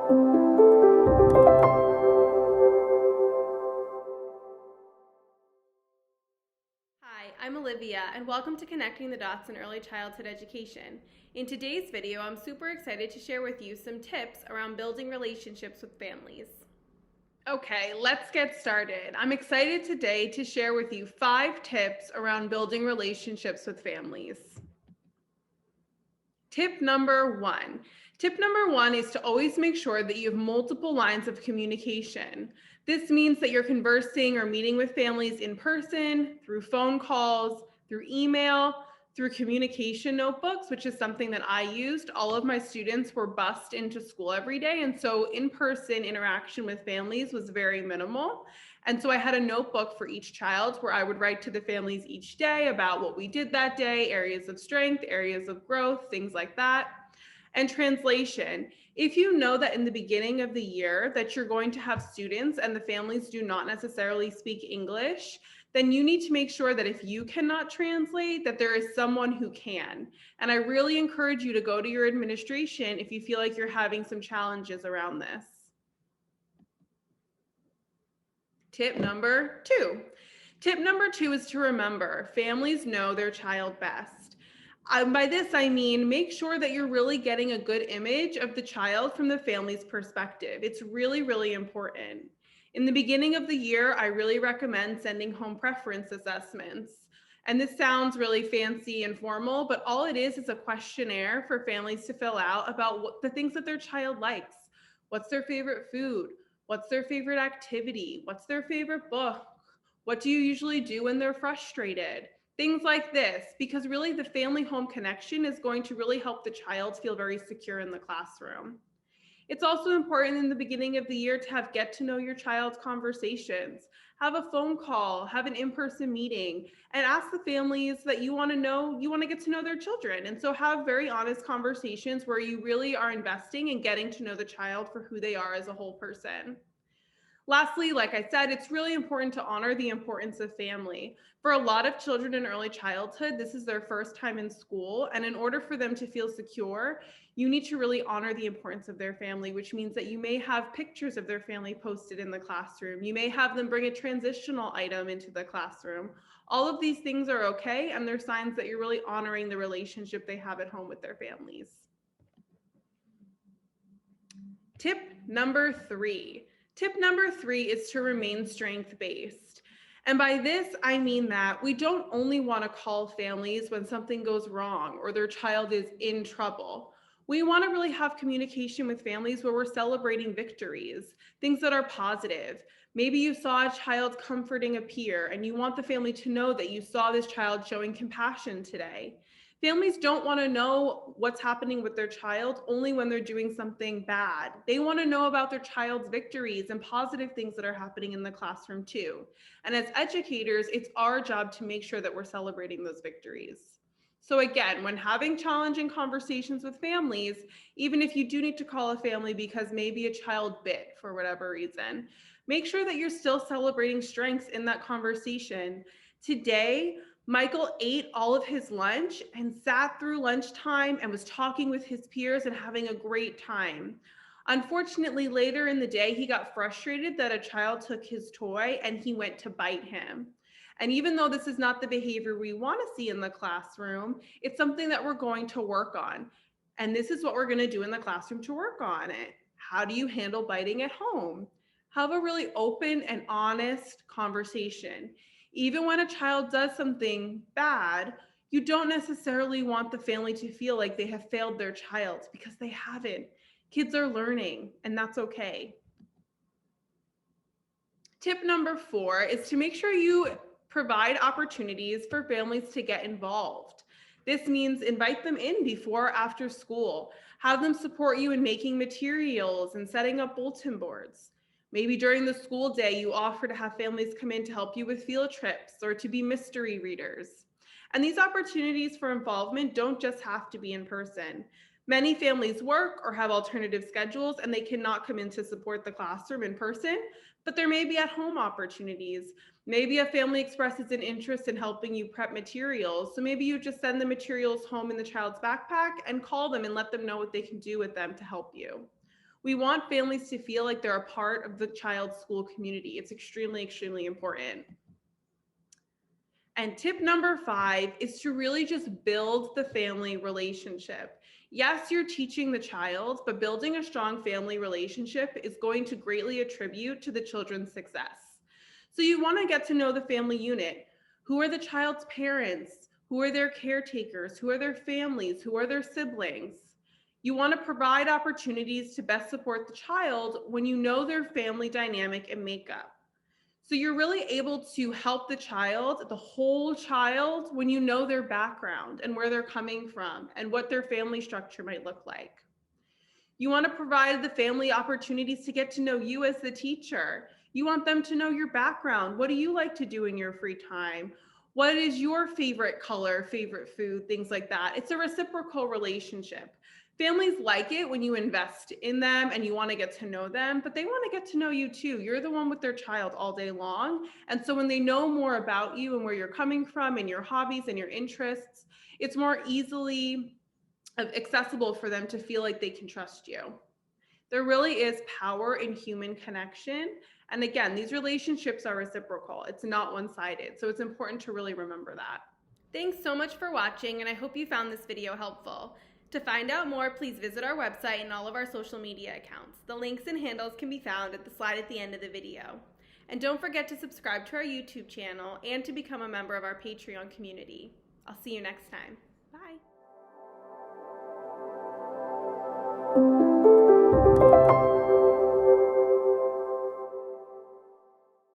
Hi, I'm Olivia, and welcome to Connecting the Dots in Early Childhood Education. In today's video, I'm super excited to share with you some tips around building relationships with families. Okay, let's get started. I'm excited today to share with you 5 tips around building relationships with families. Tip number 1. Tip number 1 is to always make sure that you have multiple lines of communication. This means that you're conversing or meeting with families in person, through phone calls, through email, through communication notebooks, which is something that I used. All of my students were bused into school every day, and so in-person interaction with families was very minimal. And so I had a notebook for each child where I would write to the families each day about what we did that day, areas of strength, areas of growth, things like that. And translation. If you know that in the beginning of the year that you're going to have students and the families do not necessarily speak English, then you need to make sure that if you cannot translate, that there is someone who can. And I really encourage you to go to your administration if you feel like you're having some challenges around this. Tip number 2. Tip number 2 is to remember families know their child best. By this, I mean make sure that you're really getting a good image of the child from the family's perspective. It's really, really important. In the beginning of the year, I really recommend sending home preference assessments. And this sounds really fancy and formal, but all it is a questionnaire for families to fill out about what the things that their child likes. What's their favorite food? What's their favorite activity? What's their favorite book? What do you usually do when they're frustrated? Things like this, because really the family home connection is going to really help the child feel very secure in the classroom. It's also important in the beginning of the year to have get to know your child's conversations. Have a phone call, have an in-person meeting, and ask the families that you want to get to know their children. And so have very honest conversations where you really are investing in getting to know the child for who they are as a whole person. Lastly, like I said, it's really important to honor the importance of family. For a lot of children in early childhood, this is their first time in school. And in order for them to feel secure, you need to really honor the importance of their family, which means that you may have pictures of their family posted in the classroom. You may have them bring a transitional item into the classroom. All of these things are okay, and they're signs that you're really honoring the relationship they have at home with their families. Tip number 3. Tip number 3 is to remain strength-based. And by this, I mean that we don't only want to call families when something goes wrong or their child is in trouble. We want to really have communication with families where we're celebrating victories, things that are positive. Maybe you saw a child comforting a peer and you want the family to know that you saw this child showing compassion today. Families don't want to know what's happening with their child only when they're doing something bad. They want to know about their child's victories and positive things that are happening in the classroom too. And as educators, it's our job to make sure that we're celebrating those victories. So again, when having challenging conversations with families, even if you do need to call a family because maybe a child bit for whatever reason, make sure that you're still celebrating strengths in that conversation. Today, Michael ate all of his lunch and sat through lunchtime and was talking with his peers and having a great time. Unfortunately, later in the day, he got frustrated that a child took his toy and he went to bite him. And even though this is not the behavior we want to see in the classroom, it's something that we're going to work on. And this is what we're going to do in the classroom to work on it. How do you handle biting at home? Have a really open and honest conversation. Even when a child does something bad, you don't necessarily want the family to feel like they have failed their child because they haven't. Kids are learning, and that's okay. Tip number 4 is to make sure you provide opportunities for families to get involved. This means invite them in before or after school. Have them support you in making materials and setting up bulletin boards. Maybe during the school day, you offer to have families come in to help you with field trips or to be mystery readers. And these opportunities for involvement don't just have to be in person. Many families work or have alternative schedules and they cannot come in to support the classroom in person, but there may be at-home opportunities. Maybe a family expresses an interest in helping you prep materials. So maybe you just send the materials home in the child's backpack and call them and let them know what they can do with them to help you. We want families to feel like they're a part of the child's school community. It's extremely, extremely important. And tip number 5 is to really just build the family relationship. Yes, you're teaching the child, but building a strong family relationship is going to greatly attribute to the children's success. So you want to get to know the family unit. Who are the child's parents? Who are their caretakers? Who are their families? Who are their siblings? You want to provide opportunities to best support the child when you know their family dynamic and makeup. So you're really able to help the child, the whole child, when you know their background and where they're coming from and what their family structure might look like. You want to provide the family opportunities to get to know you as the teacher. You want them to know your background. What do you like to do in your free time? What is your favorite color, favorite food, things like that? It's a reciprocal relationship. Families like it when you invest in them and you want to get to know them, but they want to get to know you too. You're the one with their child all day long. And so when they know more about you and where you're coming from and your hobbies and your interests, it's more easily accessible for them to feel like they can trust you. There really is power in human connection. And again, these relationships are reciprocal. It's not one-sided. So it's important to really remember that. Thanks so much for watching, and I hope you found this video helpful. To find out more, please visit our website and all of our social media accounts. The links and handles can be found at the slide at the end of the video. And don't forget to subscribe to our YouTube channel and to become a member of our Patreon community. I'll see you next time. Bye.